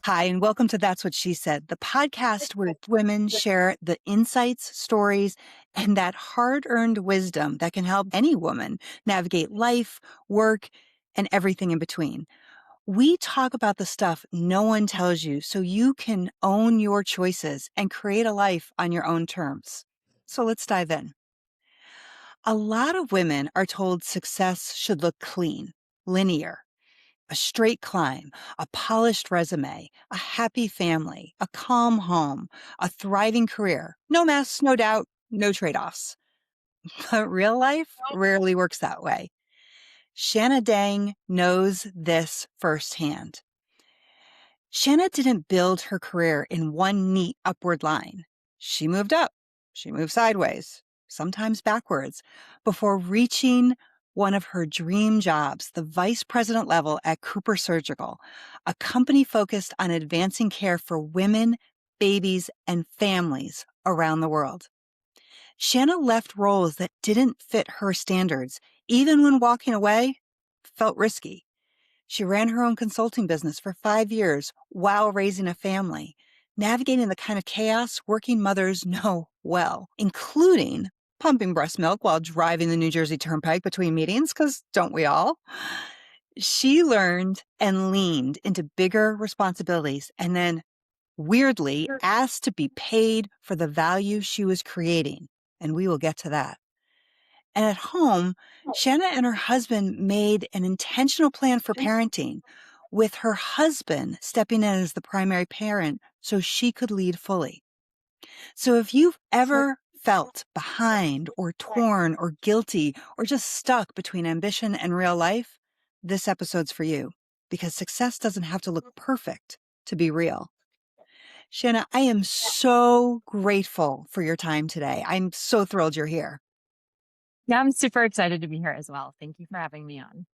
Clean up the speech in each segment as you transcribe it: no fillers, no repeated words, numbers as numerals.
Hi, and welcome to That's What She Said, the podcast where women share the insights, stories, and that hard earned wisdom that can help any woman navigate life, work, and everything in between. We talk about the stuff no one tells you so you can own your choices and create a life on your own terms. So let's dive in. A lot of women are told success should look clean, linear, a straight climb, a polished resume, a happy family, a calm home, a thriving career. No mess, no doubt, no trade offs. But real life rarely works that way. Shanna Deng knows this firsthand. Shanna didn't build her career in one neat upward line. She moved up, she moved sideways, sometimes backwards, before reaching one of her dream jobs, the vice president level at CooperSurgical, a company focused on advancing care for women, babies, and families around the world. Shanna left roles that didn't fit her standards, even when walking away felt risky. She ran her own consulting business for 5 years while raising a family, navigating the kind of chaos working mothers know well, including pumping breast milk while driving the New Jersey Turnpike between meetings, because don't we all? She learned and leaned into bigger responsibilities and then, weirdly, asked to be paid for the value she was creating. And we will get to that. And at home, Shanna and her husband made an intentional plan for parenting, with her husband stepping in as the primary parent so she could lead fully. So if you've ever felt behind or torn or guilty or just stuck between ambition and real life, this episode's for you, because success doesn't have to look perfect to be real. Shanna, I am so grateful for your time today. I'm so thrilled you're here. Yeah, I'm super excited to be here as well. Thank you for having me on.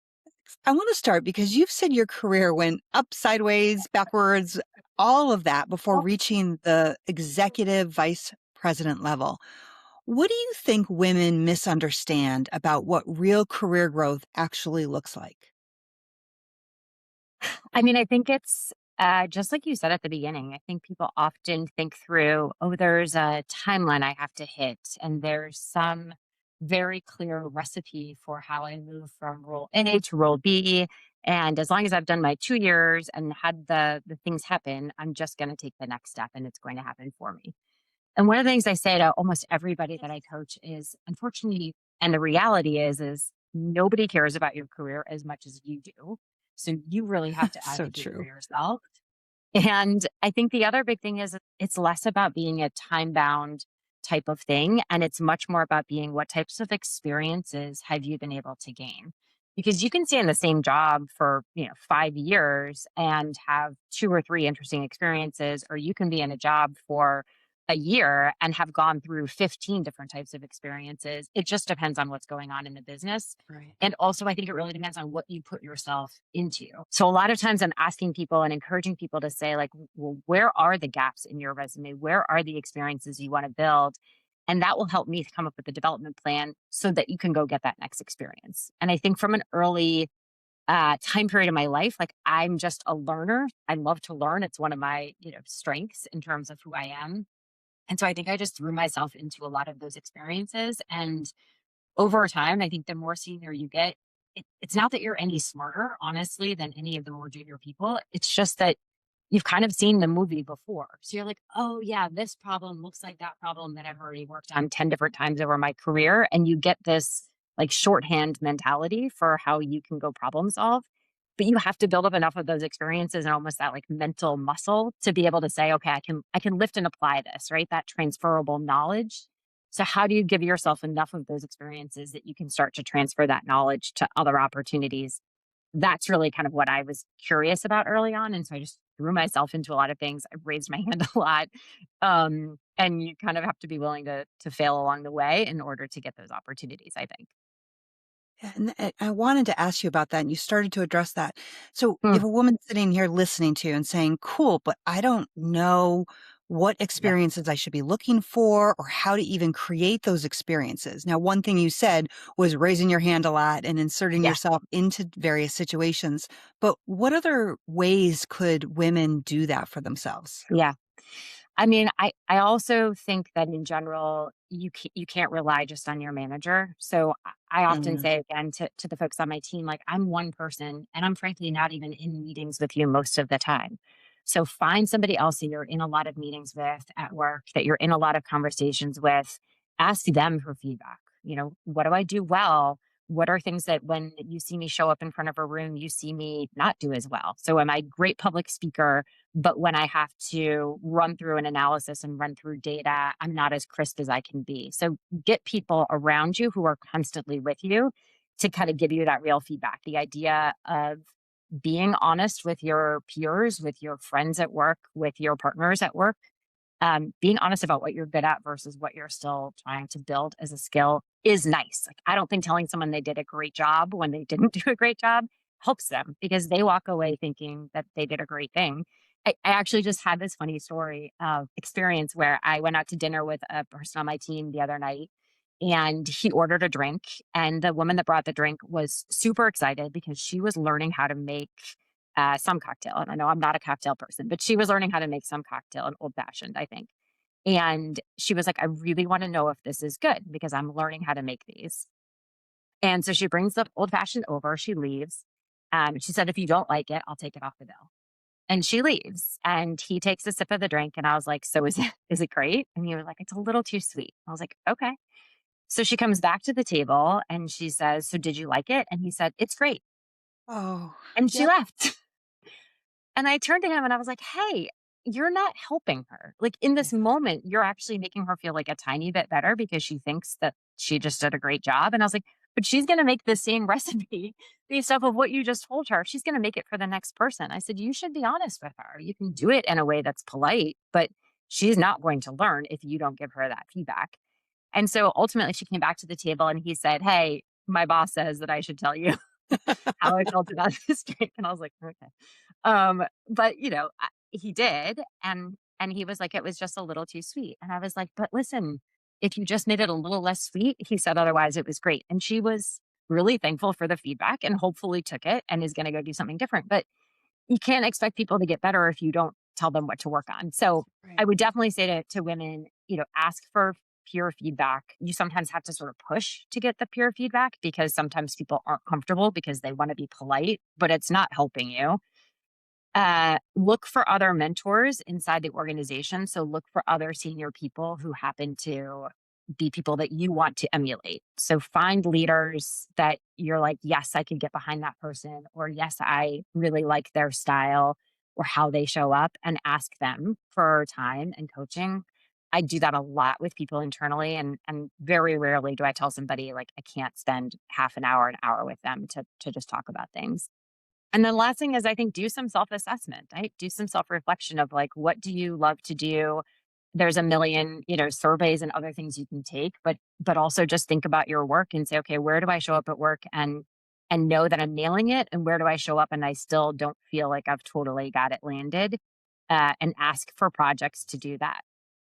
I want to start because you've said your career went up, sideways, backwards, all of that before reaching the executive vice president level. What do you think women misunderstand about what real career growth actually looks like? I mean, I think it's just like you said at the beginning. I think people often think through, oh, there's a timeline I have to hit, and there's some very clear recipe for how I move from role A to role B. And as long as I've done my 2 years and had the things happen, I'm just going to take the next step, and it's going to happen for me. And one of the things I say to almost everybody that I coach is, unfortunately, and the reality is nobody cares about your career as much as you do. So you really have to So advocate for true. yourself. And I think the other big thing is it's less about being a time bound type of thing. And it's much more about being what types of experiences have you been able to gain? Because you can stay in the same job for, 5 years and have two or three interesting experiences, or you can be in a job for a year and have gone through 15 different types of experiences. It just depends on what's going on in the business. Right. And also, I think it really depends on what you put yourself into. So, a lot of times I'm asking people and encouraging people to say, like, well, where are the gaps in your resume? Where are the experiences you want to build? And that will help me come up with a development plan so that you can go get that next experience. And I think from an early time period in my life, like I'm just a learner. I love to learn. It's one of my, strengths in terms of who I am. And so I think I just threw myself into a lot of those experiences. And over time, I think the more senior you get, it's not that you're any smarter, honestly, than any of the more junior people. It's just that you've kind of seen the movie before. So you're like, oh, yeah, this problem looks like that problem that I've already worked on 10 different times over my career. And you get this like shorthand mentality for how you can go problem solve. But you have to build up enough of those experiences and almost that like mental muscle to be able to say, okay, I can lift and apply this, right? That transferable knowledge. So how do you give yourself enough of those experiences that you can start to transfer that knowledge to other opportunities? That's really kind of what I was curious about early on. And so I just threw myself into a lot of things. I raised my hand a lot. And you kind of have to be willing to fail along the way in order to get those opportunities, I think. Yeah, and I wanted to ask you about that, and you started to address that. So, Hmm. if a woman sitting here listening to you and saying, "Cool, but I don't know what Yeah. experiences I should be looking for or how to even create those experiences. Now, one thing you said was raising your hand a lot and inserting Yeah. yourself into various situations. But what other ways could women do that for themselves? Yeah. I mean, I also think that in general, you can't rely just on your manager. So I often Mm, say again to the folks on my team, like I'm one person, and I'm frankly not even in meetings with you most of the time. So find somebody else that you're in a lot of meetings with at work, that you're in a lot of conversations with. Ask them for feedback. What do I do well? What are things that when you see me show up in front of a room, you see me not do as well? So am I a great public speaker? But when I have to run through an analysis and run through data, I'm not as crisp as I can be. So get people around you who are constantly with you to kind of give you that real feedback. The idea of being honest with your peers, with your friends at work, with your partners at work, being honest about what you're good at versus what you're still trying to build as a skill is nice. Like, I don't think telling someone they did a great job when they didn't do a great job helps them because they walk away thinking that they did a great thing. I actually just had this funny story experience where I went out to dinner with a person on my team the other night, and he ordered a drink, and the woman that brought the drink was super excited because she was learning how to make some cocktail. And I know I'm not a cocktail person, but she was learning how to make some cocktail, an old fashioned, I think. And she was like, I really want to know if this is good because I'm learning how to make these. And so she brings the old fashioned over, she leaves. She said, if you don't like it, I'll take it off the bill. And she leaves and he takes a sip of the drink. And I was like, so is it great? And he was like, it's a little too sweet. I was like, okay. So she comes back to the table and she says, so did you like it? And he said, it's great. oh, And she yep. left. And I turned to him and I was like, "Hey, you're not helping her. Like in Yeah. this moment, you're actually making her feel like a tiny bit better because she thinks that she just did a great job." And I was like, "But she's going to make the same recipe based off of what you just told her. She's going to make it for the next person." I said, "You should be honest with her. You can do it in a way that's polite, but she's not going to learn if you don't give her that feedback." And so ultimately she came back to the table and he said, "Hey, my boss says that I should tell you how I felt about this drink." And I was like, "Okay." But he did, and he was like, "It was just a little too sweet." And I was like, "But listen, if you just made it a little less sweet," he said, "otherwise it was great." And she was really thankful for the feedback and hopefully took it and is going to go do something different. But you can't expect people to get better if you don't tell them what to work on. So I Right. would definitely say to women, ask for peer feedback. You sometimes have to sort of push to get the peer feedback because sometimes people aren't comfortable because they want to be polite, but it's not helping you. Look for other mentors inside the organization. So look for other senior people who happen to be people that you want to emulate. So find leaders that you're like, yes, I could get behind that person, or yes, I really like their style or how they show up, and ask them for time and coaching. I do that a lot with people internally, and very rarely do I tell somebody like I can't spend half an hour with them to just talk about things. And then last thing is I think do some self-assessment, right? Do some self-reflection of like, what do you love to do? There's a million, surveys and other things you can take, but also just think about your work and say, okay, where do I show up at work and know that I'm nailing it? And where do I show up and I still don't feel like I've totally got it landed? And ask for projects to do that.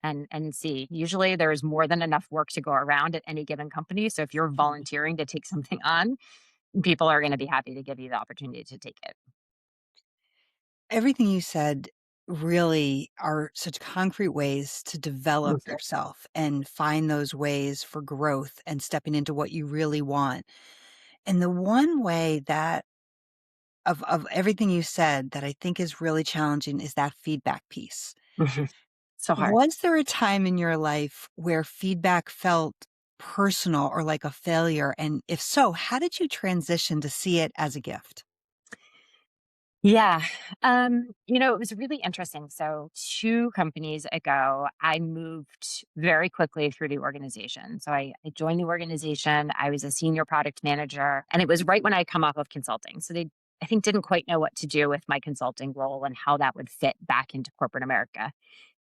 And see, usually there's more than enough work to go around at any given company. So if you're volunteering to take something on, people are going to be happy to give you the opportunity to take it. Everything you said really are such concrete ways to develop Mhm. yourself and find those ways for growth and stepping into what you really want. And the one way that of everything you said that I think is really challenging is that feedback piece. Mhm. So hard. Was there a time in your life where feedback felt personal or like a failure? And if so, how did you transition to see it as a gift? Yeah. It was really interesting. So 2 companies ago, I moved very quickly through the organization. So I joined the organization. I was a senior product manager, and it was right when I come off of consulting. So they, I think, didn't quite know what to do with my consulting role and how that would fit back into corporate America.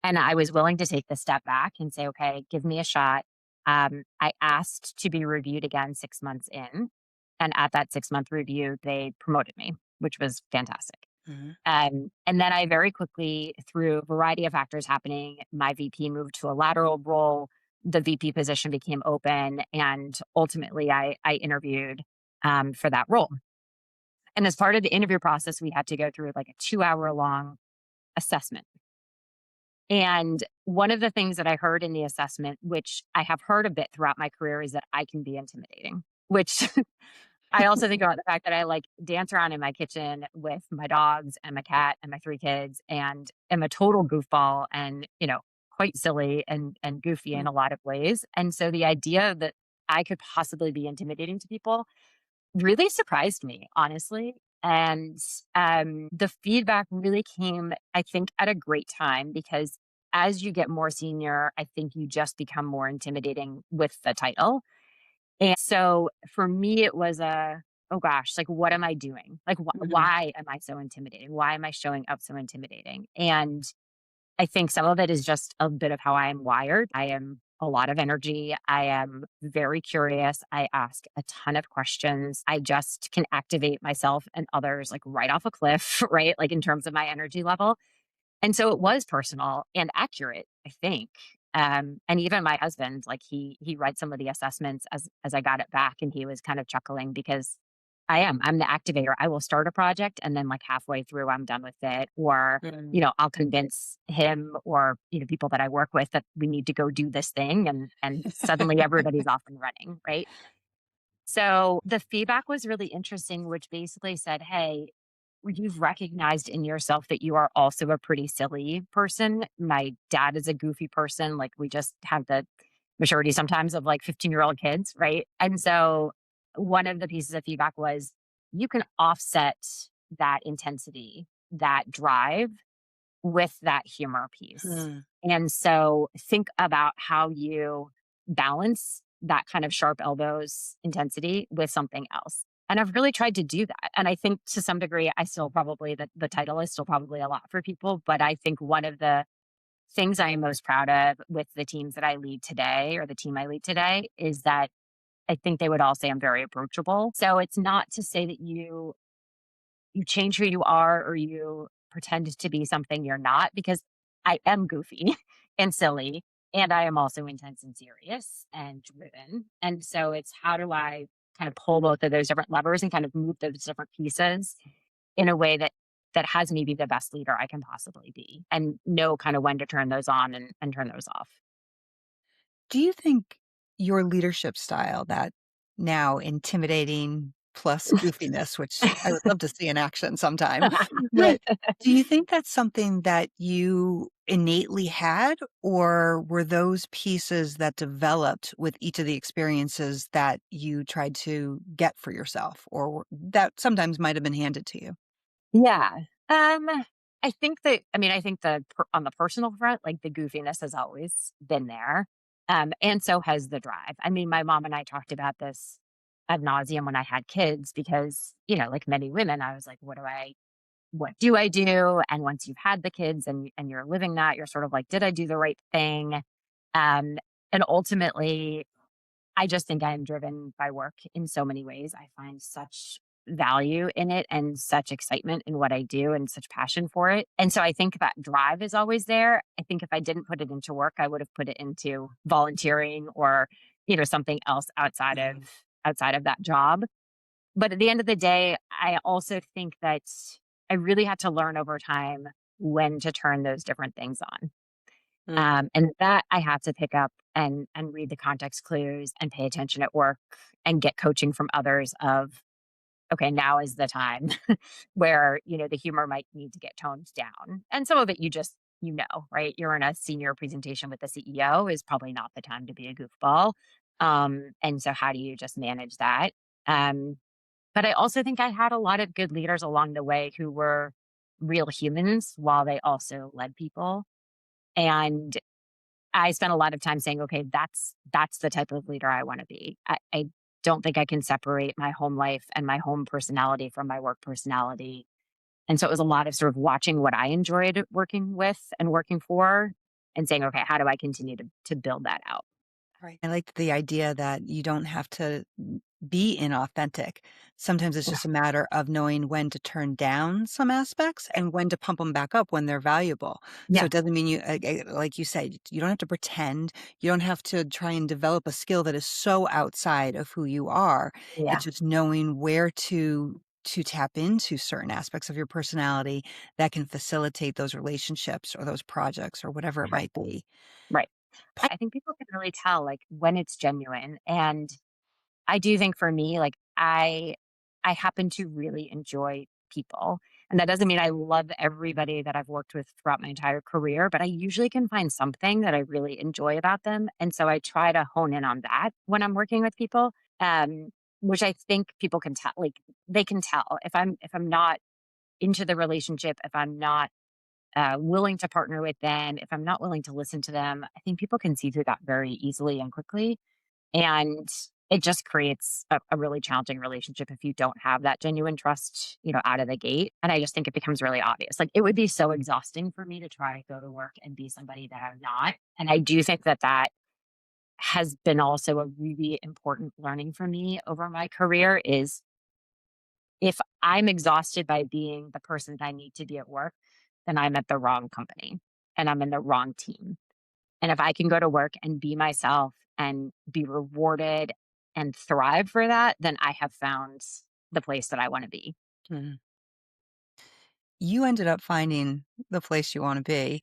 And I was willing to take the step back and say, okay, give me a shot. I asked to be reviewed again 6 months in. And at that 6-month review, they promoted me, which was fantastic. Mhm. And then I very quickly, through a variety of factors happening, my VP moved to a lateral role. The VP position became open, and ultimately, I interviewed for that role. And as part of the interview process, we had to go through like a 2 hour long assessment. And one of the things that I heard in the assessment, which I have heard a bit throughout my career, is that I can be intimidating, which I also think about the fact that I like dance around in my kitchen with my dogs and my cat and my 3 kids and am a total goofball and, quite silly and goofy in Mm. a lot of ways. And so the idea that I could possibly be intimidating to people really surprised me, honestly. And the feedback really came, I think, at a great time because as you get more senior, I think you just become more intimidating with the title. And so for me, it was oh gosh, like, what am I doing? Like, Mhm. why am I so intimidating? Why am I showing up so intimidating? And I think some of it is just a bit of how I am wired. I am a lot of energy. I am very curious. I ask a ton of questions. I just can activate myself and others like right off a cliff, right? Like in terms of my energy level. And so it was personal and accurate, I think. And even my husband, like he read some of the assessments as I got it back, and he was kind of chuckling because I'm the activator. I will start a project, and then like halfway through, I'm done with it, or Mm. I'll convince him or people that I work with that we need to go do this thing, and suddenly everybody's off and running, right? So the feedback was really interesting, which basically said, hey, you've recognized in yourself that you are also a pretty silly person. My dad is a goofy person. Like we just have the maturity sometimes of like 15-year-old kids, right? And so one of the pieces of feedback was you can offset that intensity, that drive with that humor piece. Hmm. And so think about how you balance that kind of sharp elbows intensity with something else. And I've really tried to do that. And I think to some degree, I still probably, the title is still probably a lot for people. But I think one of the things I am most proud of with the teams that I lead today or the team I lead today is that I think they would all say I'm very approachable. So it's not to say that you change who you are or you pretend to be something you're not because I am goofy and silly and I am also intense and serious and driven. And so it's how do I kind of pull both of those different levers and kind of move those different pieces in a way that has me be the best leader I can possibly be and know kind of when to turn those on and turn those off. Do you think your leadership style, that now intimidating plus goofiness, which I would love to see in action sometime, but do you think that's something that you innately had, or were those pieces that developed with each of the experiences that you tried to get for yourself, or that sometimes might have been handed to you? Yeah. Um, I think on the personal front, like the goofiness has always been there. And so has the drive. I mean, my mom and I talked about this ad nauseum when I had kids because, like many women, I was like, what do I do? And once you've had the kids and you're living that, you're sort of like, did I do the right thing? And ultimately I just think I am driven by work in so many ways. I find such value in it and such excitement in what I do and such passion for it. And so I think that drive is always there. I think if I didn't put it into work, I would have put it into volunteering or, something else Mhm. outside of that job. But at the end of the day, I also think that I really had to learn over time when to turn those different things on. Mm. And that I have to pick up and read the context clues and pay attention at work and get coaching from others of, okay, now is the time where, the humor might need to get toned down. And some of it you just, right? You're in a senior presentation with the CEO is probably not the time to be a goofball. And so how do you just manage that? Um, but I also think I had a lot of good leaders along the way who were real humans while they also led people. And I spent a lot of time saying, okay, that's the type of leader I want to be. I don't think I can separate my home life and my home personality from my work personality. And so it was a lot of sort of watching what I enjoyed working with and working for and saying, okay, how do I continue to build that out? Right. I like the idea that you don't have to be inauthentic. Sometimes it's Yeah. just a matter of knowing when to turn down some aspects and when to pump them back up when they're valuable. So Yeah. it doesn't mean you, like you said, you don't have to pretend. You don't have to try and develop a skill that is so outside of who you are. Yeah. It's just knowing where to tap into certain aspects of your personality that can facilitate those relationships or those projects or whatever it Right. might be. Right. I think people can really tell like when it's genuine. And I do think for me, like I happen to really enjoy people. And that doesn't mean I love everybody that I've worked with throughout my entire career, but I usually can find something that I really enjoy about them. And so I try to hone in on that when I'm working with people. Um, which I think people can tell, like they can tell if I'm not into the relationship, if I'm not willing to partner with them, if I'm not willing to listen to them, I think people can see through that very easily and quickly. And it just creates a really challenging relationship if you don't have that genuine trust, out of the gate. And I just think it becomes really obvious. Like it would be so exhausting for me to try to go to work and be somebody that I'm not. And I do think that that has been also a really important learning for me over my career is if I'm exhausted by being the person that I need to be at work, then I'm at the wrong company and I'm in the wrong team. And if I can go to work and be myself and be rewarded and thrive for that, then I have found the place that I want to be. Mhm. You ended up finding the place you wanna be,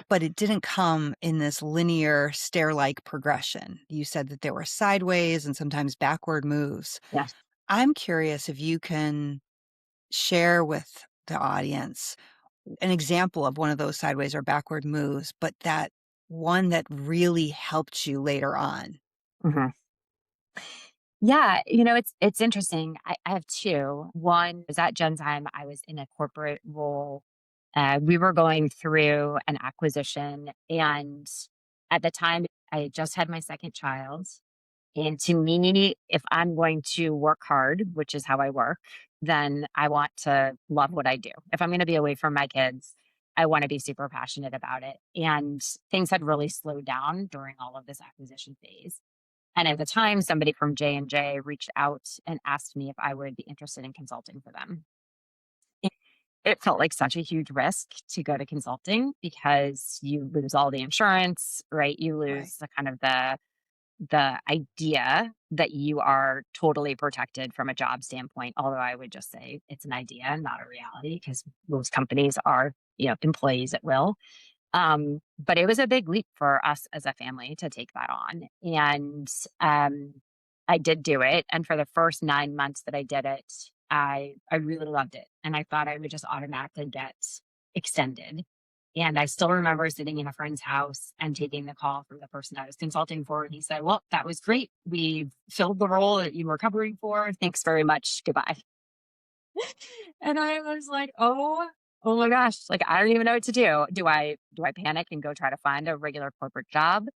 but it didn't come in this linear stair-like progression. You said that there were sideways and sometimes backward moves. Yes. I'm curious if you can share with the audience an example of one of those sideways or backward moves, but that one that really helped you later on. Mhm. Yeah, it's interesting. I have two. One was at Genzyme. I was in a corporate role. We were going through an acquisition, and at the time, I had just had my second child. And to me, if I'm going to work hard, which is how I work, then I want to love what I do. If I'm going to be away from my kids, I want to be super passionate about it. And things had really slowed down during all of this acquisition phase. And at the time, somebody from J&J reached out and asked me if I would be interested in consulting for them. It it felt like such a huge risk to go to consulting because you lose all the insurance, right? You Right. lose the kind of the idea that you are totally protected from a job standpoint, although I would just say it's an idea, not a reality, because most companies are, employees at will. But it was a big leap for us as a family to take that on. And I did do it. And for the first 9 months that I did it, I really loved it. And I thought I would just automatically get extended. And I still remember sitting in a friend's house and taking the call from the person I was consulting for. And he said, "Well, that was great. We've filled the role that you were covering for. Thanks very much. Goodbye." And I was like, "Oh my gosh, like I don't even know what to do. Do I panic and go try to find a regular corporate job?"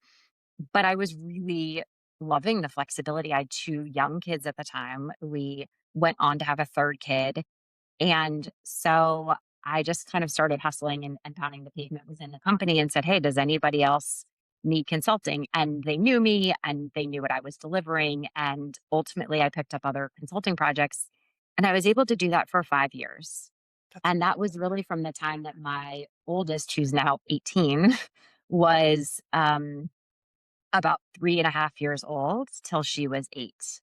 But I was really loving the flexibility. I had two young kids at the time. We went on to have a third kid. And so I just kind of started hustling and pounding the pavement within the company and said, "Hey, does anybody else need consulting?" And they knew me and they knew what I was delivering. And ultimately, I picked up other consulting projects. And I was able to do that for 5 years. That's And that was really from the time that my oldest, who's now 18, was about 3.5 years old till she was 8.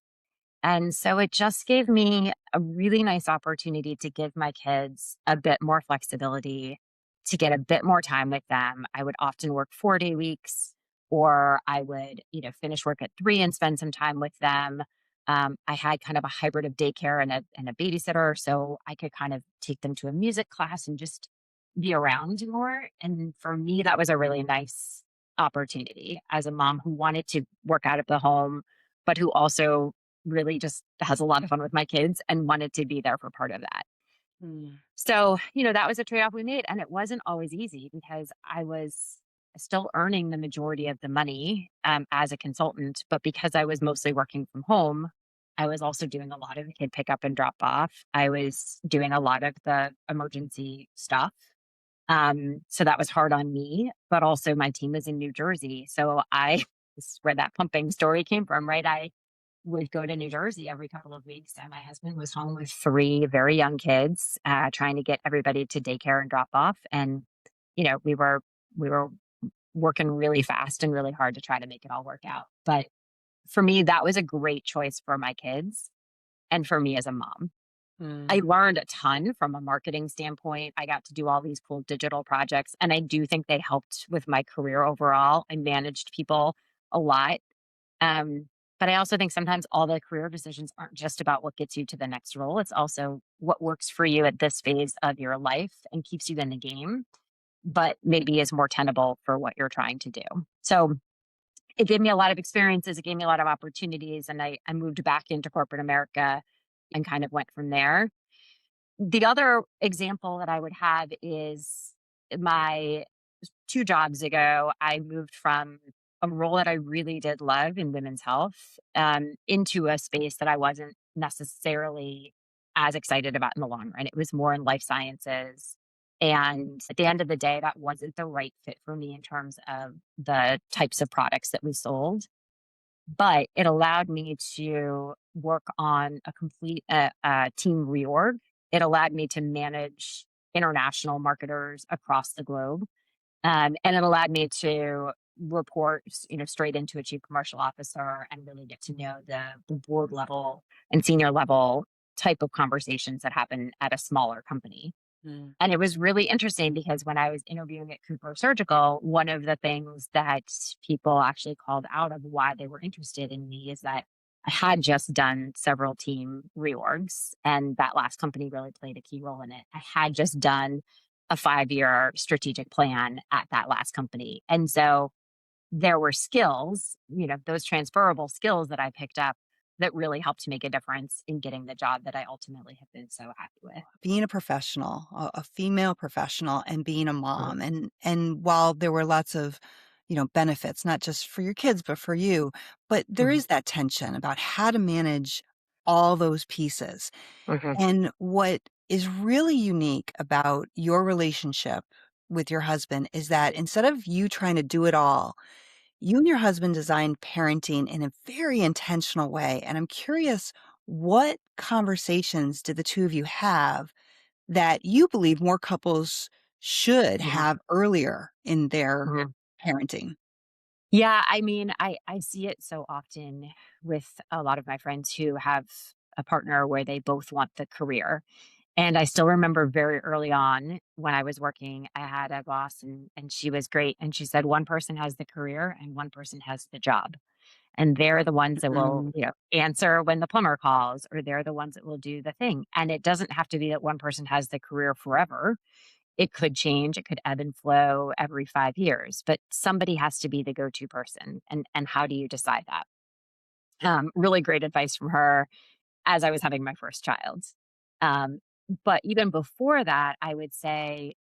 And so it just gave me a really nice opportunity to give my kids a bit more flexibility, to get a bit more time with them. I would often work 4-day weeks, or I would, finish work at 3 and spend some time with them. I had kind of a hybrid of daycare and a babysitter, so I could kind of take them to a music class and just be around more. And for me, that was a really nice opportunity as a mom who wanted to work out of the home, but who also really just has a lot of fun with my kids and wanted to be there for part of that. Mm. So, that was a trade off we made. And it wasn't always easy because I was still earning the majority of the money as a consultant. But because I was mostly working from home, I was also doing a lot of the kid pick up and drop off. I was doing a lot of the emergency stuff. So that was hard on me, but also my team was in New Jersey. So I this is where that pumping story came from, right? I would go to New Jersey every couple of weeks, and my husband was home with three very young kids, trying to get everybody to daycare and drop off. And, we were working really fast and really hard to try to make it all work out. But for me, that was a great choice for my kids and for me as a mom. I Mm. learned a ton from a marketing standpoint. I got to do all these cool digital projects, and I do think they helped with my career overall. I managed people a lot. Um, but I also think sometimes all the career decisions aren't just about what gets you to the next role. It's also what works for you at this phase of your life and keeps you in the game, but maybe is more tenable for what you're trying to do. So it gave me a lot of experiences. It gave me a lot of opportunities. And I moved back into corporate America and kind of went from there. The other example that I would have is my 2 jobs ago, I moved from a role that I really did love in women's health, into a space that I wasn't necessarily as excited about in the long run. It was more in life sciences. And at the end of the day, that wasn't the right fit for me in terms of the types of products that we sold. But it allowed me to work on a complete team reorg. It allowed me to manage international marketers across the globe, and it allowed me to report, straight into a chief commercial officer and really get to know the board level and senior level type of conversations that happen at a smaller company. Mm. And it was really interesting because when I was interviewing at CooperSurgical, one of the things that people actually called out of why they were interested in me is that I had just done several team reorgs, and that last company really played a key role in it. I had just done a 5-year strategic plan at that last company. And so there were skills, those transferable skills that I picked up that really helped make a difference in getting the job that I ultimately have been so happy with. Being a professional, a female professional, and being a Mhm, mom, and while there were lots of, benefits, not just for your kids, but for you, but there mhm, is that tension about how to manage all those pieces. mhm, And what is really unique about your relationship with your husband is that instead of you trying to do it all, you and your husband designed parenting in a very intentional way. And I'm curious, what conversations did the two of you have that you believe more couples should mhm, have earlier in their mhm. parenting? Yeah, I mean, I see it so often with a lot of my friends who have a partner where they both want the career. And I still remember very early on when I was working, I had a boss and she was great. And she said, one person has the career and one person has the job. And they're the ones that will, Mm. answer when the plumber calls, or they're the ones that will do the thing. And it doesn't have to be that one person has the career forever. It could change, it could ebb and flow every 5 years, but somebody has to be the go-to person, and how do you decide that? Really great advice from her as I was having my first child. Um, but even before that, I would say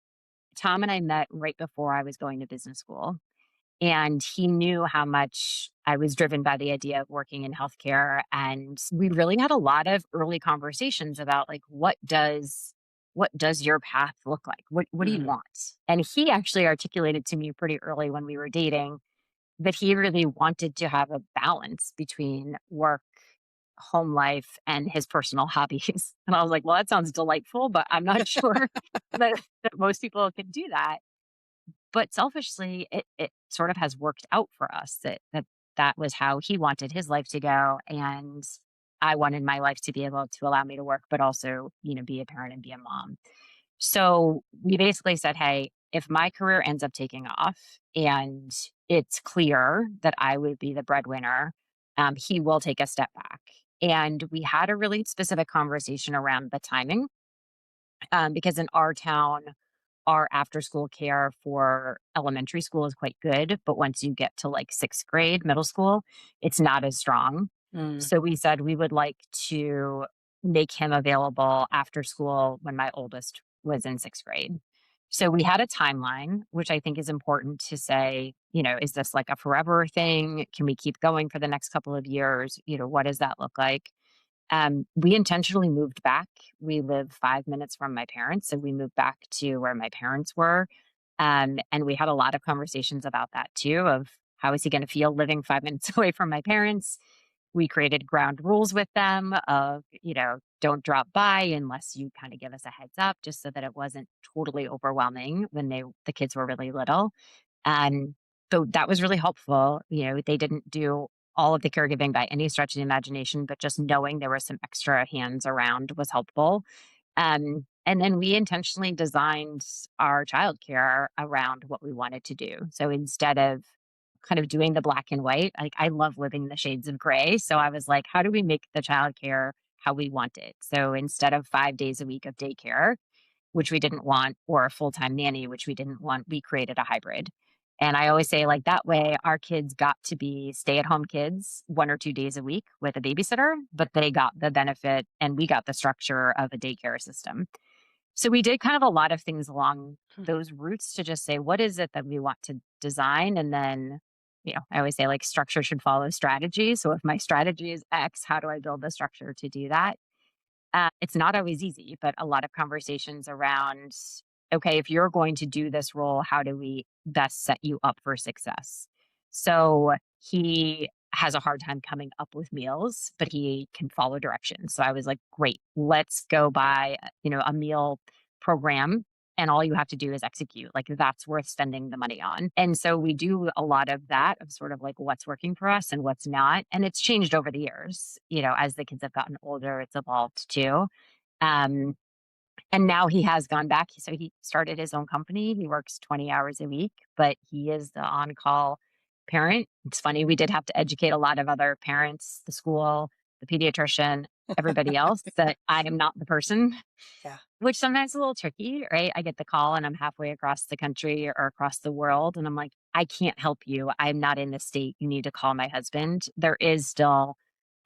Tom and I met right before I was going to business school, and he knew how much I was driven by the idea of working in healthcare, and we really had a lot of early conversations about, like, what does your path look like? What do you Mhm. want? And he actually articulated to me pretty early when we were dating that he really wanted to have a balance between work, home life, and his personal hobbies. And I was like, well, that sounds delightful, but I'm not sure that most people can do that. But selfishly, it sort of has worked out for us that was how he wanted his life to go. And I wanted my life to be able to allow me to work, but also, be a parent and be a mom. So we basically said, hey, if my career ends up taking off and it's clear that I would be the breadwinner, he will take a step back. And we had a really specific conversation around the timing, because in our town, our after school care for elementary school is quite good. But once you get to like sixth grade, middle school, it's not as strong. Mm. So we said we would like to make him available after school when my oldest was in sixth grade. So we had a timeline, which I think is important to say, is this like a forever thing? Can we keep going for the next couple of years? What does that look like? We intentionally moved back. We live 5 minutes from my parents, so we moved back to where my parents were. And we had a lot of conversations about that too, of How is he going to feel living 5 minutes away from my parents? We created ground rules with them of, don't drop by unless you kind of give us a heads up, just so that it wasn't totally overwhelming when the kids were really little. And so that was really helpful. They didn't do all of the caregiving by any stretch of the imagination, but just knowing there were some extra hands around was helpful. And then we intentionally designed our childcare around what we wanted to do. So instead of kind of doing the black and white, like I love living the shades of gray. So I was like, how do we make the childcare how we want it? So instead of 5 days a week of daycare, which we didn't want, or a full time nanny, which we didn't want, we created a hybrid. And I always say, like, that way, our kids got to be stay at home kids 1 or 2 days a week with a babysitter, but they got the benefit and we got the structure of a daycare system. So we did kind of a lot of things along Hmm. those routes to just say, what is it that we want to design? And then, I always say, like, structure should follow strategy. So if my strategy is X, how do I build the structure to do that? It's not always easy, but a lot of conversations around, okay, if you're going to do this role, how do we best set you up for success? So he has a hard time coming up with meals, but he can follow directions. So I was like, great, let's go buy, a meal program. And all you have to do is execute. Like, that's worth spending the money on. And so we do a lot of that, of sort of like what's working for us and what's not. And it's changed over the years. As the kids have gotten older, it's evolved too. Um, and now he has gone back. So he started his own company. He works 20 hours a week, but he is the on call parent. It's funny, we did have to educate a lot of other parents, the school, the pediatrician, everybody else, that I am not the person, Yeah. which sometimes is a little tricky, right? I get the call and I'm halfway across the country or across the world. And I'm like, I can't help you. I'm not in the state. You need to call my husband. There is still,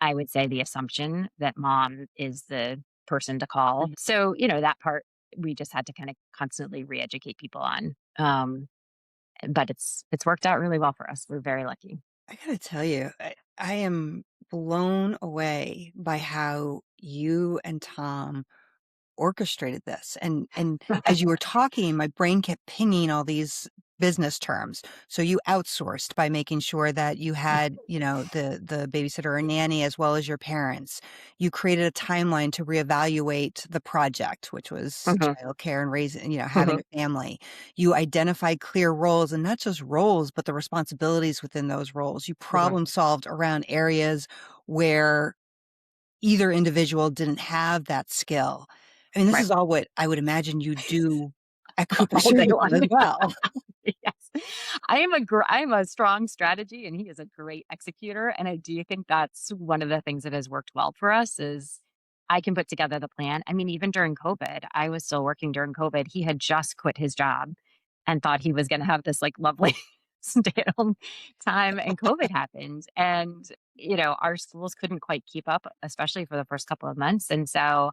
I would say, the assumption that mom is the person to call. Mhm. So, that part we just had to kind of constantly re-educate people on. But it's worked out really well for us. We're very lucky. I gotta tell you, I am blown away by how you and Tom orchestrated this. And as you were talking, my brain kept pinging all these business terms. So you outsourced by making sure that you had, the babysitter or nanny as well as your parents. You created a timeline to reevaluate the project, which was Mhm. childcare and raising, having Mhm. a family. You identified clear roles, and not just roles, but the responsibilities within those roles. You Mhm. problem solved around areas where either individual didn't have that skill. I mean, this Right. is all what I would imagine you do at All day long. CooperSurgical as well. Yes. I am a strong strategy and he is a great executor, and I do think that's one of the things that has worked well for us is I can put together the plan. I mean, even during COVID, I was still working during COVID. He had just quit his job and thought he was going to have this like lovely stay-at-home time, and COVID happened. And, our schools couldn't quite keep up, especially for the first couple of months. And so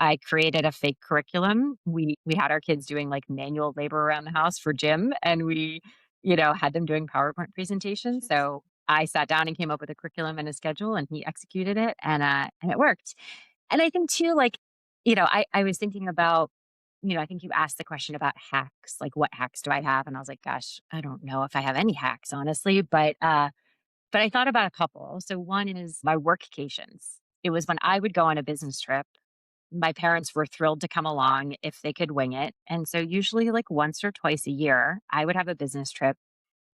I created a fake curriculum. We had our kids doing like manual labor around the house for gym, and we, had them doing PowerPoint presentations. Yes. So I sat down and came up with a curriculum and a schedule, and he executed it, and it worked. And I think too, like, I was thinking about, I think you asked the question about hacks, like what hacks do I have? And I was like, gosh, I don't know if I have any hacks, honestly, but I thought about a couple. So one is my workcations. It was when I would go on a business trip, my parents were thrilled to come along if they could wing it. And so usually like once or twice a year, I would have a business trip.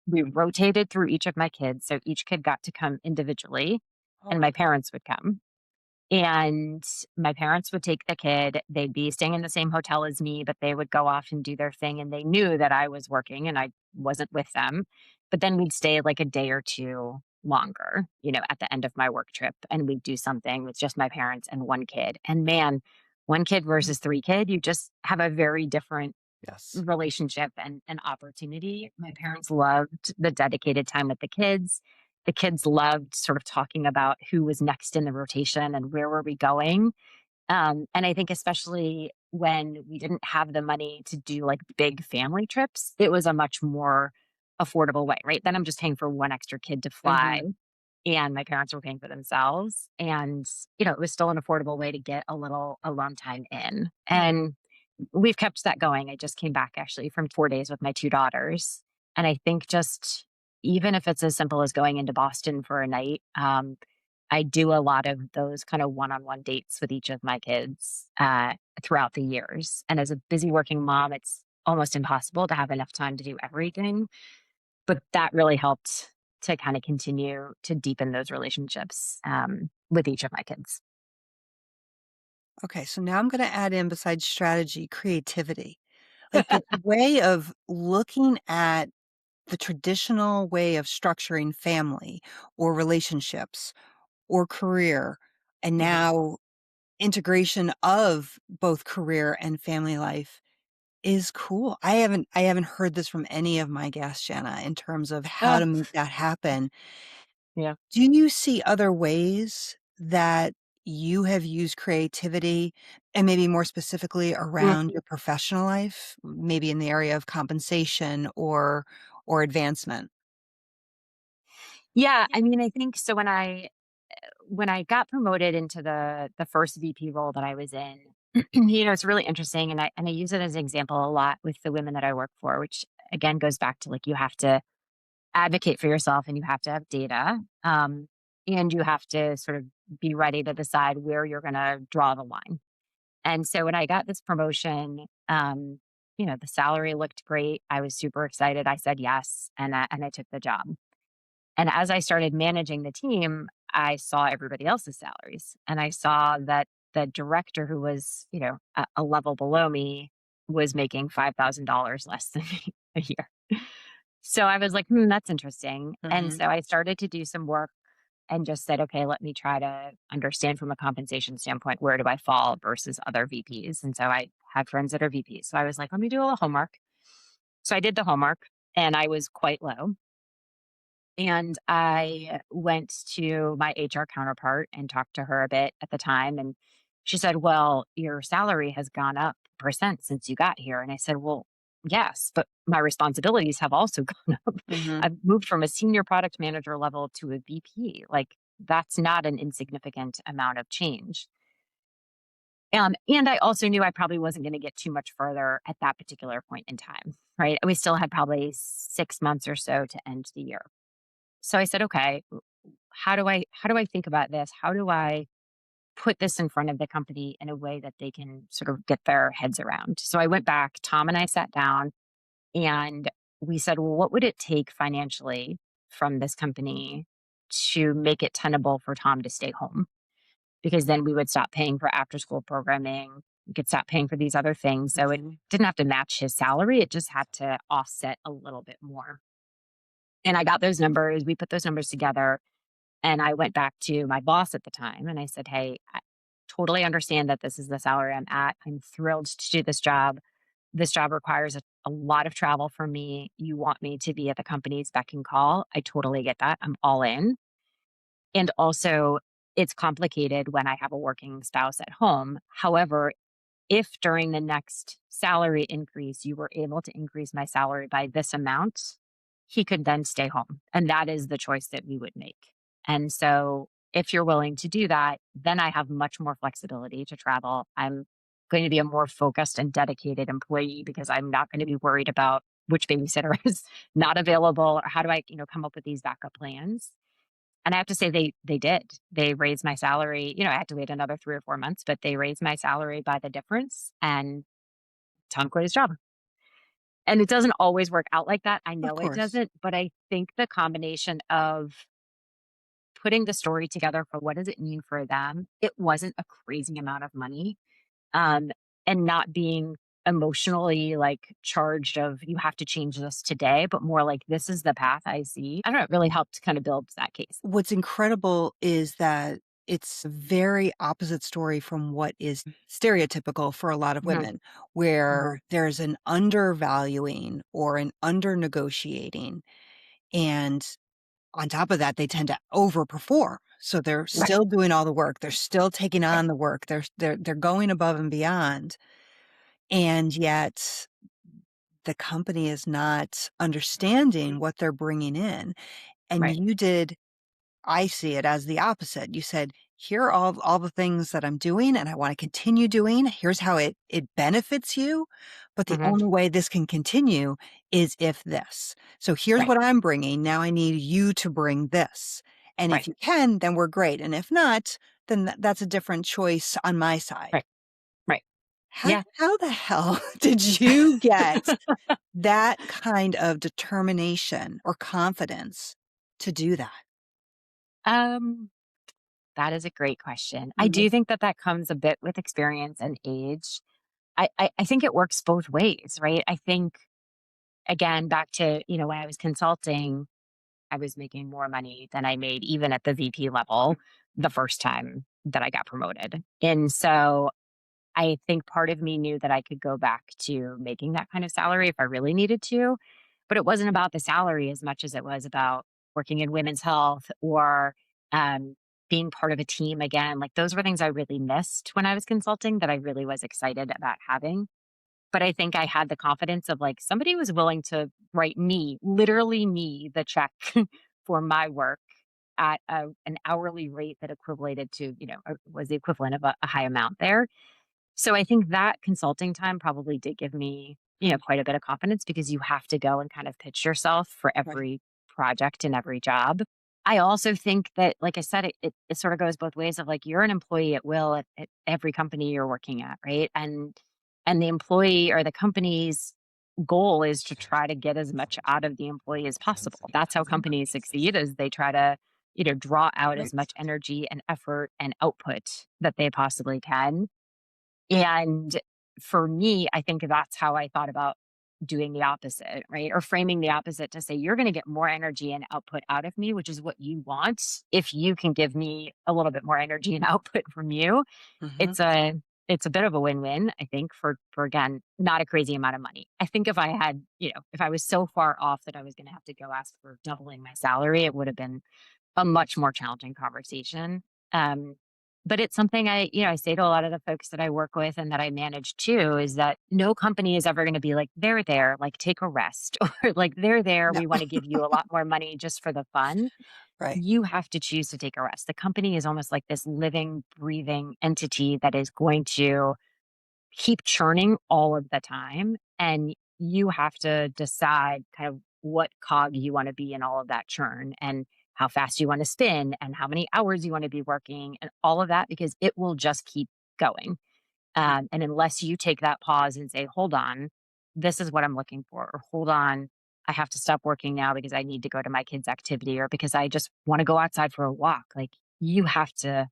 We rotated through each of my kids. So each kid got to come individually Oh and my my parents would come. And my parents would take the kid. They'd be staying in the same hotel as me, but they would go off and do their thing. And they knew that I was working and I wasn't with them. But then we'd stay like a day or two longer, at the end of my work trip. And we'd do something with just my parents and one kid. And man, one kid God. versus three kid, you just have a very different Yes. relationship and opportunity. My parents loved the dedicated time with the kids. The kids loved sort of talking about who was next in the rotation and where were we going. And I think especially when we didn't have the money to do like big family trips, it was a much more affordable way, right? Then I'm just paying for one extra kid to fly Mhm. and my parents were paying for themselves. And, it was still an affordable way to get a little alone time in. And we've kept that going. I just came back actually from 4 days with my two daughters. And I think just, even if it's as simple as going into Boston for a night. I do a lot of those kind of one-on-one dates with each of my kids throughout the years. And as a busy working mom, it's almost impossible to have enough time to do everything. But that really helped to kind of continue to deepen those relationships with each of my kids. Okay, so now I'm gonna add in, besides strategy, creativity. Like, the way of looking at the traditional way of structuring family or relationships or career, and Mhm. now integration of both career and family life is cool. I haven't heard this from any of my guests, Shanna, in terms of how Oh, to make that happen. yeah. Do you see other ways that you have used creativity, and maybe more specifically around your professional life, maybe in the area of compensation or advancement? Yeah, I mean, I think so when I got promoted into the first VP role that I was in, it's really interesting, and I use it as an example a lot with the women that I work for, which again goes back to like you have to advocate for yourself and you have to have data, and you have to sort of be ready to decide where you're going to draw the line. And so when I got this promotion, the salary looked great. I was super excited. I said yes, and I took the job. And as I started managing the team, I saw everybody else's salaries. And I saw that the director who was, a level below me was making $5,000 less than me a year. So I was like, that's interesting. And Mhm. so I started to do some work and just said, okay, let me try to understand from a compensation standpoint, where do I fall versus other VPs? And so I had friends that are VPs. So I was like, let me do a little homework. So I did the homework and I was quite low. And I went to my HR counterpart and talked to her a bit at the time. And she said, well, your salary has gone up percent since you got here. And I said, well, yes, but my responsibilities have also gone up. Mhm. I've moved from a senior product manager level to a VP. Like, that's not an insignificant amount of change. And I also knew I probably wasn't going to get too much further at that particular point in time, right? We still had probably 6 months or so to end the year. So I said, okay, how do I think about this? How do I put this in front of the company in a way that they can sort of get their heads around? So I went back, Tom and I sat down and we said, well, what would it take financially from this company to make it tenable for Tom to stay home? Because then we would stop paying for after school programming. We could stop paying for these other things. So it Mhm. didn't have to match his salary. It just had to offset a little bit more. And I got those numbers. We put those numbers together. And I went back to my boss at the time and I said, hey, I totally understand that this is the salary I'm at. I'm thrilled to do this job. This job requires a lot of travel from me. You want me to be at the company's beck and call. I totally get that. I'm all in. And also, it's complicated when I have a working spouse at home. However, if during the next salary increase, you were able to increase my salary by this amount, he could then stay home. And that is the choice that we would make. And so if you're willing to do that, then I have much more flexibility to travel. I'm going to be a more focused and dedicated employee because I'm not going to be worried about which babysitter is not available or how do I, come up with these backup plans. And I have to say they did. They raised my salary. I had to wait another 3 or 4 months, but they raised my salary by the difference, and Tom quit his job. And it doesn't always work out like that. I Of know it course. doesn't, but I think the combination of putting the story together for what does it mean for them, it wasn't a crazy amount of money, um, and not being emotionally, like, charged of, "You have to change this today," but more like, "This is the path I see." I don't know, it really helped kinda build that case. What's incredible is that it's a very opposite story from what is stereotypical for a lot of Mhm, women, where mhm. there's an undervaluing or an under negotiating. And on top of that, they tend to overperform. So they're Right, still doing all the work. They're still taking right, on the work. They're going above and beyond. And yet the company is not understanding what they're bringing in. And right. you did, I see it as the opposite. You said, here are all the things that I'm doing and I want to continue doing. Here's how it benefits you. But the Hmm. only way this can continue is if this. So here's Right. what I'm bringing. Now I need you to bring this. And if Right. you can, then we're great. And if not, then that's a different choice on my side. Right. Right. How, Yeah. how the hell did you get that kind of determination or confidence to do that? Um, that is a great question. I Mhm. do think that that comes a bit with experience and age. I think it works both ways, right? I think, again, back to, when I was consulting, I was making more money than I made even at the VP level the first time that I got promoted. And so I think part of me knew that I could go back to making that kind of salary if I really needed to. But it wasn't about the salary as much as it was about working in women's health or um, being part of a team again. Like those were things I really missed when I was consulting that I really was excited about having. But I think I had the confidence of like somebody was willing to write me, literally me, the check for my work at an hourly rate that equated to, was the equivalent of a high amount there. So I think that consulting time probably did give me, quite a bit of confidence because you have to go and kind of pitch yourself for Right. every project and every job. I also think that, like I said, it sort of goes both ways of like you're an employee at will at every company you're working at, right? And the employee or the company's goal is to try to get as much out of the employee as possible. That's how companies succeed is they try to, draw out as Right. much energy and effort and output that they possibly can. And for me, I think that's how I thought about doing the opposite, right? Or framing the opposite to say, you're going to get more energy and output out of me, which is what you want. If you can give me a little bit more energy and output from you, Mhm. it's a bit of a win-win, I think, for again, not a crazy amount of money. I think if I had, if I was so far off that I was going to have to go ask for doubling my salary, it would have been a much more challenging conversation. Um, but it's something I say to a lot of the folks that I work with and that I manage too is that no company is ever going to be like, they're there, like take a rest, or like they're there. No. We want to give you a lot more money just for the fun. Right. You have to choose to take a rest. The company is almost like this living, breathing entity that is going to keep churning all of the time. And you have to decide kind of what cog you want to be in all of that churn and how fast you want to spin and how many hours you want to be working and all of that because it will just keep going. Right. And unless you take that pause and say, hold on, this is what I'm looking for, or hold on, I have to stop working now because I need to go to my kid's activity or because I just want to go outside for a walk. Like you have to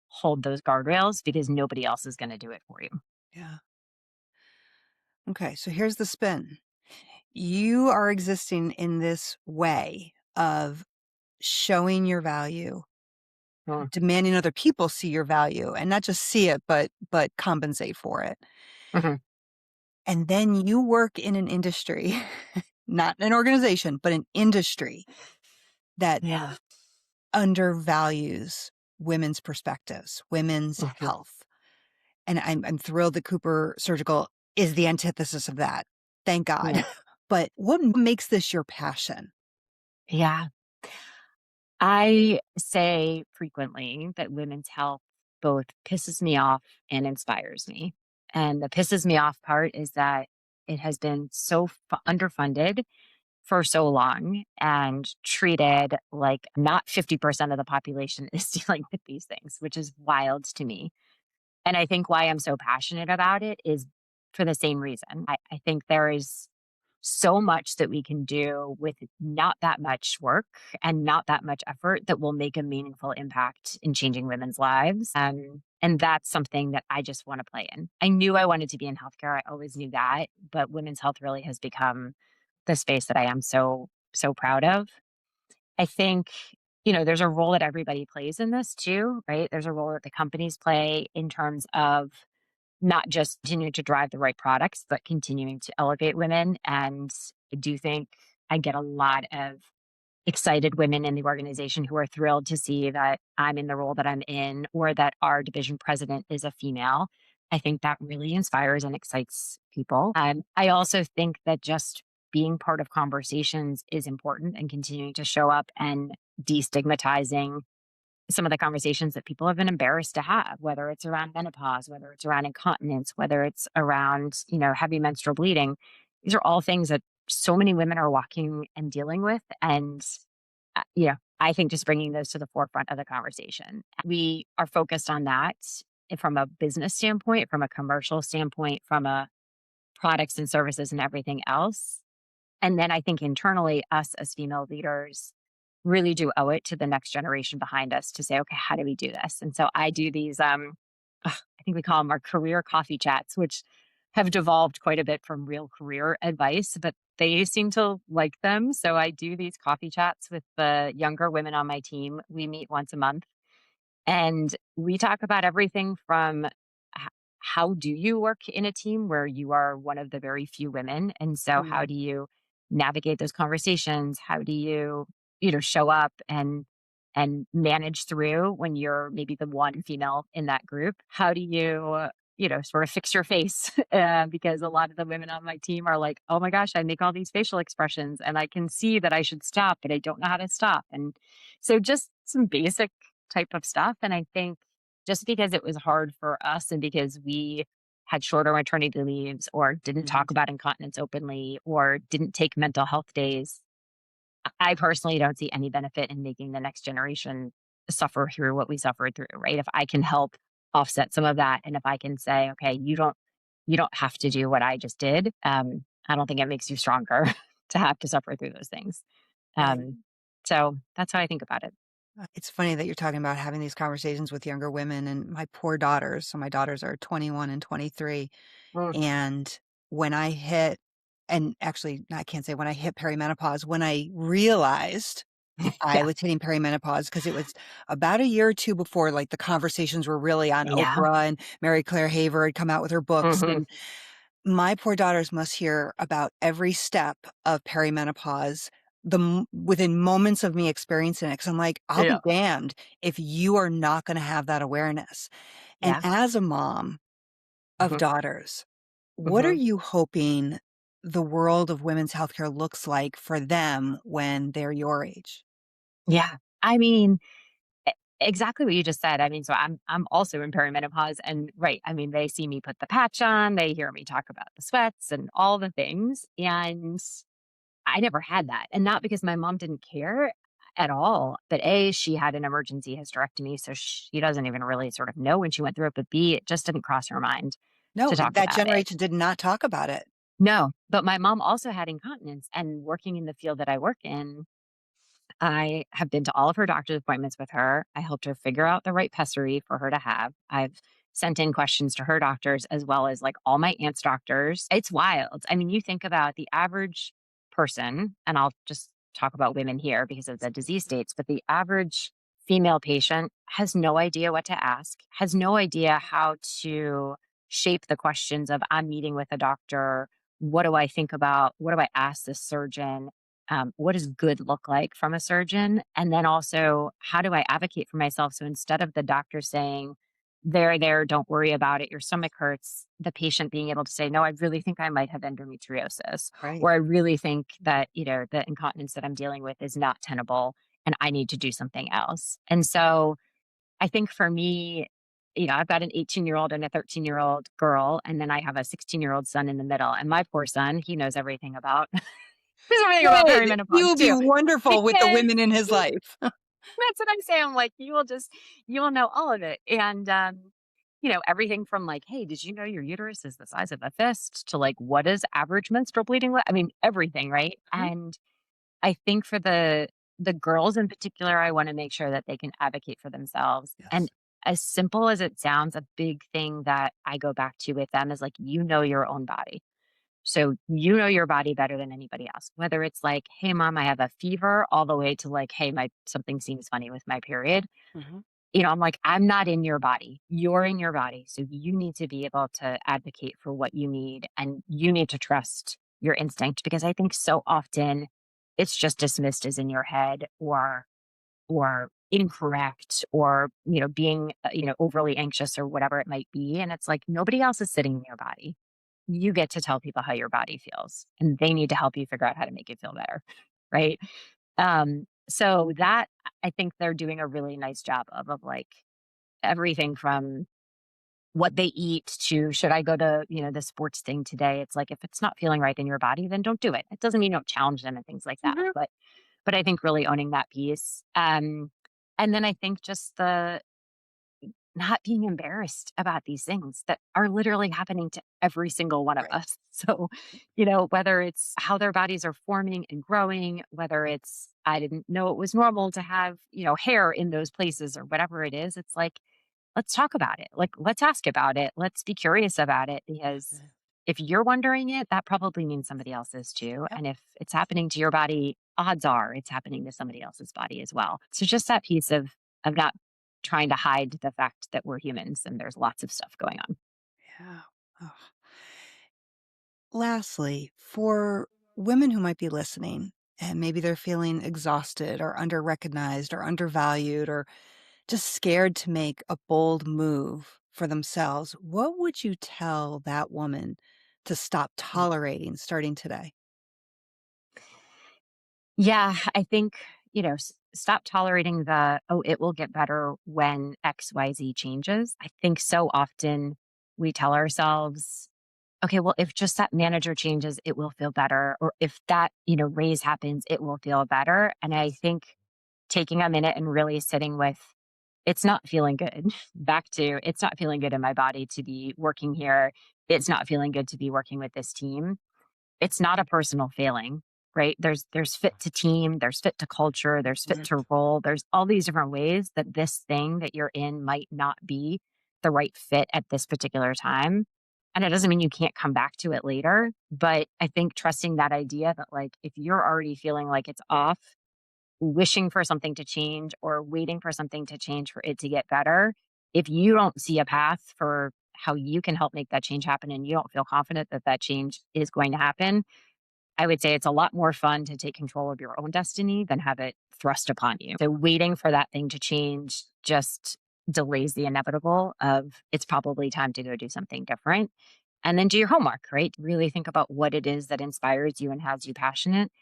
hold those guardrails because nobody else is going to do it for you. Yeah. Okay. So here's the spin. You are existing in this way of showing your value, Mm, demanding other people see your value and not just see it, but compensate for it. mhm. And then you work in an industry, not an organization, but an industry that Yeah. undervalues women's perspectives, women's Mhm. health. And I'm thrilled that CooperSurgical is the antithesis of that. Thank God. Yeah. But what makes this your passion? Yeah. I say frequently that women's health both pisses me off and inspires me. And the pisses me off part is that it has been so underfunded for so long and treated like not 50% of the population is dealing with these things, which is wild to me. And I think why I'm so passionate about it is for the same reason. I think there is so much that we can do with not that much work and not that much effort that will make a meaningful impact in changing women's lives. And that's something that I just want to play in. I knew I wanted to be in healthcare. I always knew that, but women's health really has become the space that I am so proud of. I think, there's a role that everybody plays in this too, right? There's a role that the companies play in terms of not just continuing to drive the right products, but continuing to elevate women. And I do think I get a lot of excited women in the organization who are thrilled to see that I'm in the role that I'm in or that our division president is a female. I think that really inspires and excites people. I also think that just being part of conversations is important and continuing to show up and destigmatizing some of the conversations that people have been embarrassed to have, whether it's around menopause, whether it's around incontinence, whether it's around, heavy menstrual bleeding. These are all things that so many women are walking and dealing with. And, I think just bringing those to the forefront of the conversation. We are focused on that from a business standpoint, from a commercial standpoint, from a products and services and everything else. And then I think internally, us as female leaders really do owe it to the next generation behind us to say, okay, how do we do this? And so I do these, I think we call them our career coffee chats, which have devolved quite a bit from real career advice, but they seem to like them. So I do these coffee chats with the younger women on my team. We meet once a month and we talk about everything from how do you work in a team where you are one of the very few women? And so how Mm. do you navigate those conversations? How do you, show up and manage through when you're maybe the one female in that group? How do you, sort of fix your face? Because a lot of the women on my team are like, oh my gosh, I make all these facial expressions and I can see that I should stop, but I don't know how to stop. And so just some basic type of stuff. And I think just because it was hard for us and because we had shorter maternity leaves or didn't Mhm. talk about incontinence openly or didn't take mental health days, I personally don't see any benefit in making the next generation suffer through what we suffered through, right? If I can help offset some of that and if I can say, okay, you don't have to do what I just did, I don't think it makes you stronger to have to suffer through those things. Right. Um, so that's how I think about it. It's funny that you're talking about having these conversations with younger women and my poor daughters. So my daughters are 21 and 23. Mm. And when I hit, and actually, I can't say when I hit perimenopause, when I realized I Yeah. was hitting perimenopause, because it was about a year or 2 before, like, the conversations were really on Yeah. Oprah, and Mary Claire Haver had come out with her books, Hmm. and my poor daughters must hear about every step of perimenopause within moments of me experiencing it, because 'cause I'm like, "I'll Yeah. be damned if you are not gonna have that awareness." And Yeah. as a mom of Hmm. daughters, what are Hmm. you hoping the world of women's healthcare looks like for them when they're your age? Yeah. I mean, e exactly what you just said. I mean, so I'm also in perimenopause and right, I mean, they see me put the patch on, they hear me talk about the sweats and all the things, and I never had that, and not because my mom didn't care at all, but A, she had an emergency hysterectomy, so she doesn't even really sort of know when she went through it, but B, it just didn't cross her mind No, to talk that about it. generation did not talk about it. No, but my mom also had incontinence, and working in the field that I work in, I have been to all of her doctor's appointments with her. I helped her figure out the right pessary for her to have. I've sent in questions to her doctors as well as like all my aunt's doctors. It's wild. I mean, you think about the average person, and I'll just talk about women here because of the disease states, but the average female patient has no idea what to ask, has no idea how to shape the questions of I'm meeting with a doctor. What do I think about? What do I ask this surgeon? What does good look like from a surgeon? And then also, how do I advocate for myself? So instead of the doctor saying, there, don't worry about it, your stomach hurts, the patient being able to say, no, I really think I might have endometriosis, Right. or I really think that, the incontinence that I'm dealing with is not tenable and I need to do something else. And so I think for me, I've got an 18-year-old and a 13-year-old girl, and then I have a 16-year-old son in the middle. And my poor son, he knows everything about there's something about Good. He perimenopause will be too, wonderful with the because women in his life. that's what I'm saying. I'm like, you will know all of it. And, everything from like, hey, did you know your uterus is the size of a fist to like, what is average menstrual bleeding? I mean, everything. Right. Mhm. And I think for the girls in particular, I want to make sure that they can advocate for themselves. And Yes. as simple as it sounds, a big thing that I go back to with them is like, your own body. So you know your body better than anybody else. Whether it's like, "Hey mom, I have a fever," all the way to like, "Hey, my something seems funny with my period." Mhm. I'm like, "I'm not in your body. You're in your body. So you need to be able to advocate for what you need and you need to trust your instinct because I think so often it's just dismissed as in your head or incorrect or, being, overly anxious or whatever it might be. And it's like nobody else is sitting in your body. You get to tell people how your body feels and they need to help you figure out how to make it feel better. Right. So that I think they're doing a really nice job of like everything from what they eat to should I go to, the sports thing today? It's like if it's not feeling right in your body, then don't do it. It doesn't mean don't challenge them and things like that. Mhm. But I think really owning that piece. And then I think just the not being embarrassed about these things that are literally happening to every single one of Right. us. So, whether it's how their bodies are forming and growing, whether it's I didn't know it was normal to have, hair in those places or whatever it is, it's like, let's talk about it. Like, let's ask about it. Let's be curious about it because Yeah. if you're wondering it, that probably means somebody else is too. Yep. And if it's happening to your body, odds are it's happening to somebody else's body as well. So just that piece of not trying to hide the fact that we're humans and there's lots of stuff going on. Yeah. Ugh. Lastly, for women who might be listening and maybe they're feeling exhausted or under-recognized or undervalued or just scared to make a bold move for themselves, what would you tell that woman to stop tolerating starting today? Yeah, I think, stop tolerating oh, it will get better when XYZ changes. I think so often we tell ourselves, okay, well, if just that manager changes, it will feel better. Or if that, raise happens, it will feel better. And I Yes. think taking a minute and really sitting with, it's not feeling good. Back to, it's not feeling good in my body to be working here. It's not feeling good to be working with this team. It's not a personal failing, right? There's fit to team, there's fit to culture, there's fit Right. to role. There's all these different ways that this thing that you're in might not be the right fit at this particular time. And it doesn't mean you can't come back to it later, but I think trusting that idea that like if you're already feeling like it's off, wishing for something to change or waiting for something to change for it to get better, if you don't see a path for how you can help make that change happen and you don't feel confident that that change is going to happen, I would say it's a lot more fun to take control of your own destiny than have it thrust upon you. So waiting for that thing to change just delays the inevitable of it's probably time to go do something different. And then do your homework, right? Really think about what it is that inspires you and has you passionate.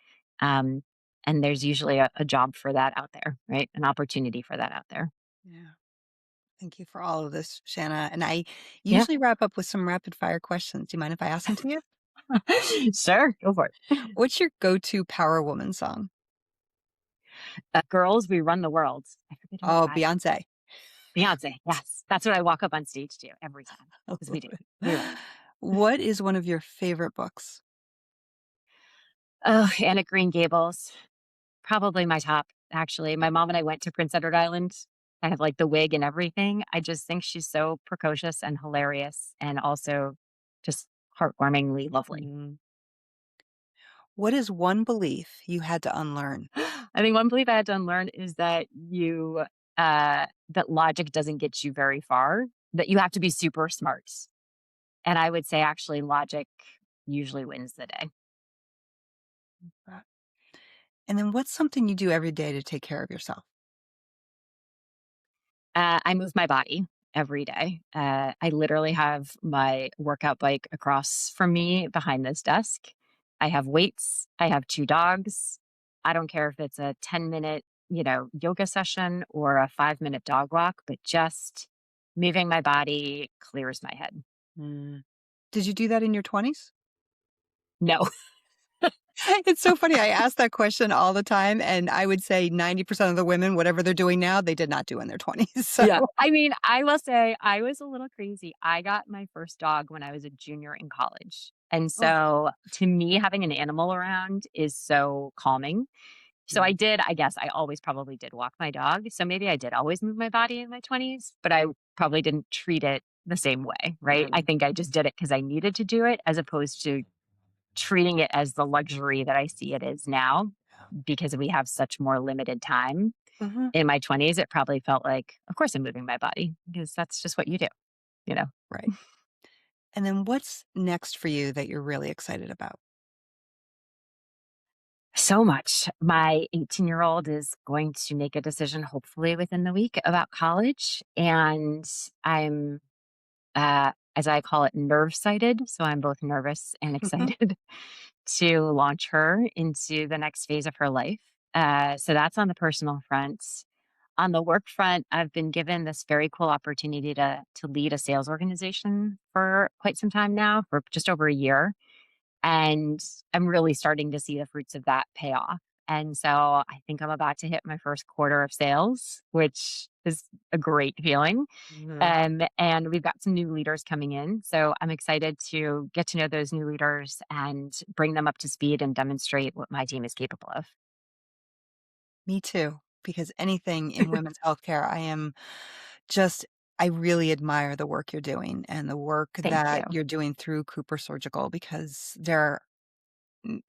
Um, and there's usually a job for that out there, right? An opportunity for that out there. Yeah. Thank you for all of this, Shanna. And I Yeah. usually wrap up with some rapid fire questions. Do you mind if I ask them to you? Sure. Go for it. What's your go-to Power Woman song? Girls, we run the world. I forget who it's Oh, by. Beyonce. Beyonce, yes. That's what I walk up on stage to every time I because we love do. it. We run. What is one of your favorite books? Oh, Anne at Green Gables, probably my top, actually. My mom and I went to Prince Edward Island. I have like the wig and everything. I just think she's so precocious and hilarious and also just heartwarmingly lovely. Mm. What is one belief you had to unlearn? I think one belief I had to unlearn is that that logic doesn't get you very far, that you have to be super smart. And I would say actually logic usually wins the day. Uh, And then what's something you do every day to take care of yourself? I move my body every day. I literally have my workout bike across from me behind this desk. I have weights. I have two dogs. I don't care if it's a 10-minute, yoga session or a 5-minute dog walk, but just moving my body clears my head. Mm. Did you do that in your 20s? No. It's so funny. I ask that question all the time, and I would say 90% of the women, whatever they're doing now, they did not do in their 20s. So, Yeah. I mean, I will say I was a little crazy. I got my first dog when I was a junior in college. And oh, so to me, having an animal around is so calming. So yeah. I guess I always probably did walk my dog. So maybe I did always move my body in my 20s, but I probably didn't treat it the same way, right? I Mm, think I just did it because I needed to do it as opposed to treating it as the luxury that I see it is now because we have such more limited time. mhm, In my 20s, it probably felt like, of course I'm moving my body because that's just what you do, you know? right. And then what's next for you that you're really excited about? So much. My 18-year-old is going to make a decision hopefully within the week about college. And I'm, as I call it, nerve sighted. So I'm both nervous and excited to launch her into the next phase of her life. So that's on the personal front. On the work front, I've been given this very cool opportunity to lead a sales organization for quite some time now, for just over a year. And I'm really starting to see the fruits of that pay off. And so I think I'm about to hit my first quarter of sales, which is a great feeling. Mhm. And we've got some new leaders coming in. So I'm excited to get to know those new leaders and bring them up to speed and demonstrate what my team is capable of. Me too, because anything in women's healthcare, just I really admire the work you're doing and the work Thank you. that you're doing through CooperSurgical because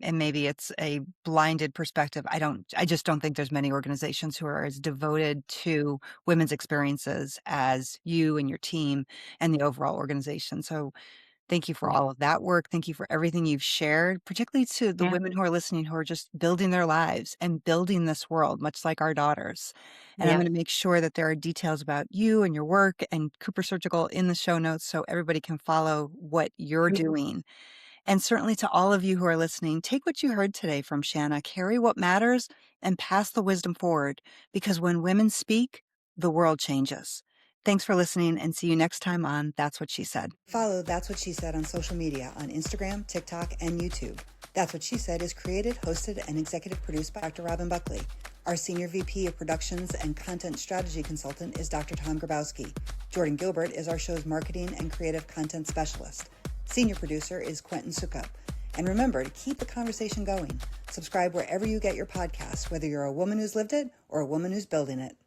and maybe it's a blinded perspective. I just don't think there's many organizations who are as devoted to women's experiences as you and your team and the overall organization. So thank you for Yeah. all of that work. Thank you for everything you've shared, particularly to the Yeah. women who are listening who are just building their lives and building this world, much like our daughters. And I'm Yeah. going to make sure that there are details about you and your work and Cooper Surgical in the show notes so everybody can follow what you're doing. And certainly to all of you who are listening, take what you heard today from Shanna, carry what matters, and pass the wisdom forward. Because when women speak, the world changes. Thanks for listening and see you next time on That's What She Said. Follow That's What She Said on social media on Instagram, TikTok, and YouTube. That's What She Said is created, hosted, and executive produced by Dr. Robin Buckley. Our Senior VP of Productions and Content Strategy Consultant is Dr. Tom Grabowski. Jordan Gilbert is our show's Marketing and Creative Content Specialist. Senior producer is Quentin Sukup. And remember to keep the conversation going. Subscribe wherever you get your podcasts, whether you're a woman who's lived it or a woman who's building it.